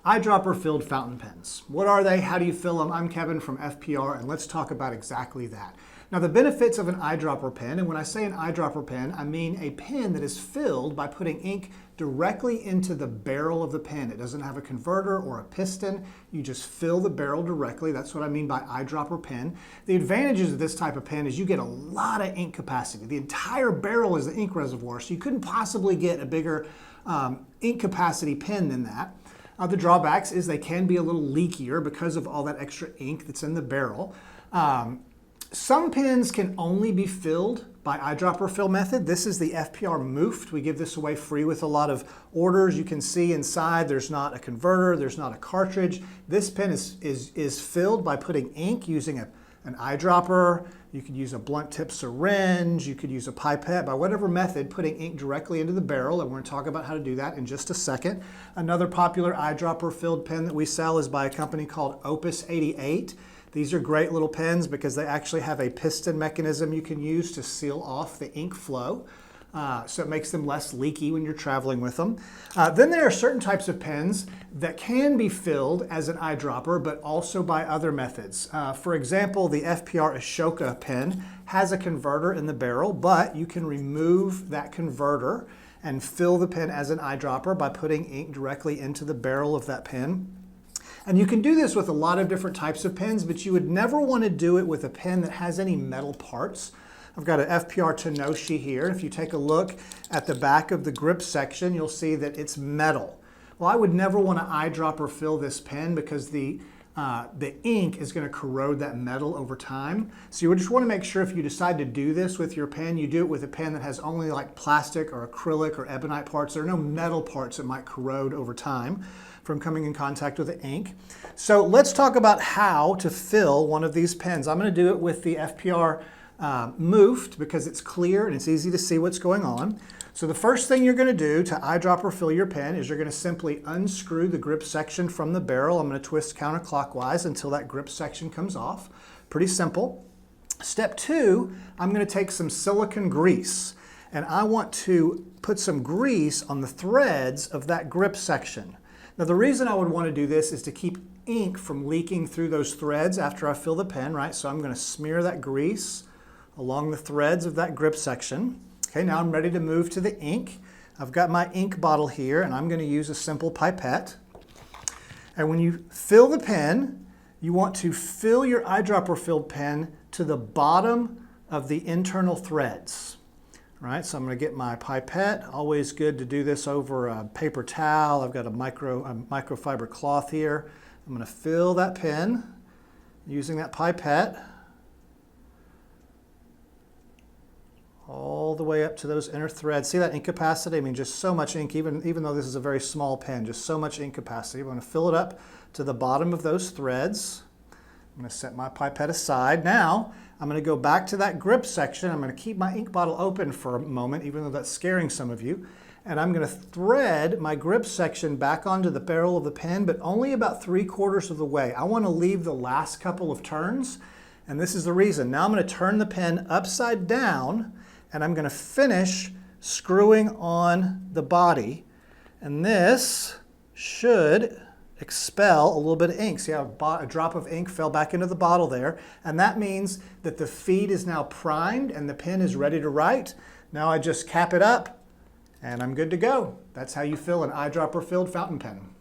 Eyedropper-filled fountain pens. What are they? How do you fill them? I'm Kevin from FPR, and let's talk about exactly that. Now, the benefits of an eyedropper pen, and when I say an eyedropper pen, I mean a pen that is filled by putting ink directly into the barrel of the pen. It doesn't have a converter or a piston. You just fill the barrel directly. That's what I mean by eyedropper pen. The advantages of this type of pen is you get a lot of ink capacity. The entire barrel is the ink reservoir, so you couldn't possibly get a bigger ink capacity pen than that. The drawbacks is they can be a little leakier because of all that extra ink that's in the barrel. Some pens can only be filled by eyedropper fill method. This is the FPR Moofed. We give this away free with a lot of orders. You can see inside there's not a converter, there's not a cartridge. This pen is filled by putting ink using an eyedropper. You could use a blunt tip syringe, you could use a pipette, by whatever method, putting ink directly into the barrel, and we're going to talk about how to do that in just a second. Another popular eyedropper filled pen that we sell is by a company called Opus 88. These are great little pens because they actually have a piston mechanism you can use to seal off the ink flow. So it makes them less leaky when you're traveling with them. Then there are certain types of pens that can be filled as an eyedropper, but also by other methods. For example, the FPR Ashoka pen has a converter in the barrel, but you can remove that converter and fill the pen as an eyedropper by putting ink directly into the barrel of that pen. And you can do this with a lot of different types of pens, but you would never want to do it with a pen that has any metal parts. I've got an FPR Tenoshi here. If you take a look at the back of the grip section, you'll see that it's metal. Well, I would never want to eyedropper fill this pen because the ink is going to corrode that metal over time. So you just want to make sure if you decide to do this with your pen, you do it with a pen that has only like plastic or acrylic or ebonite parts. There are no metal parts that might corrode over time from coming in contact with the ink. So let's talk about how to fill one of these pens. I'm going to do it with the FPR Moofed because it's clear and it's easy to see what's going on. So the first thing you're going to do to eyedropper fill your pen is you're going to simply unscrew the grip section from the barrel. I'm going to twist counterclockwise until that grip section comes off. Pretty simple. Step two, I'm going to take some silicone grease and I want to put some grease on the threads of that grip section. Now the reason I would want to do this is to keep ink from leaking through those threads after I fill the pen, right? So I'm going to smear that grease along the threads of that grip section. Okay, now I'm ready to move to the ink. I've got my ink bottle here and I'm going to use a simple pipette. And when you fill the pen, you want to fill your eyedropper filled pen to the bottom of the internal threads. Right, so I'm going to get my pipette. Always good to do this over a paper towel. I've got a microfiber cloth here. I'm going to fill that pen using that pipette all the way up to those inner threads. See that ink capacity? I mean, just so much ink, even though this is a very small pen, just so much ink capacity. I'm going to fill it up to the bottom of those threads. I'm going to set my pipette aside. Now, I'm going to go back to that grip section. I'm going to keep my ink bottle open for a moment, even though that's scaring some of you. And I'm going to thread my grip section back onto the barrel of the pen, but only about 3/4 of the way. I want to leave the last couple of turns, and this is the reason. Now I'm going to turn the pen upside down, and I'm going to finish screwing on the body. And this should expel a little bit of ink. See how a drop of ink fell back into the bottle there, and that means that the feed is now primed and the pen is ready to write. Now I just cap it up and I'm good to go. That's how you fill an eyedropper filled fountain pen.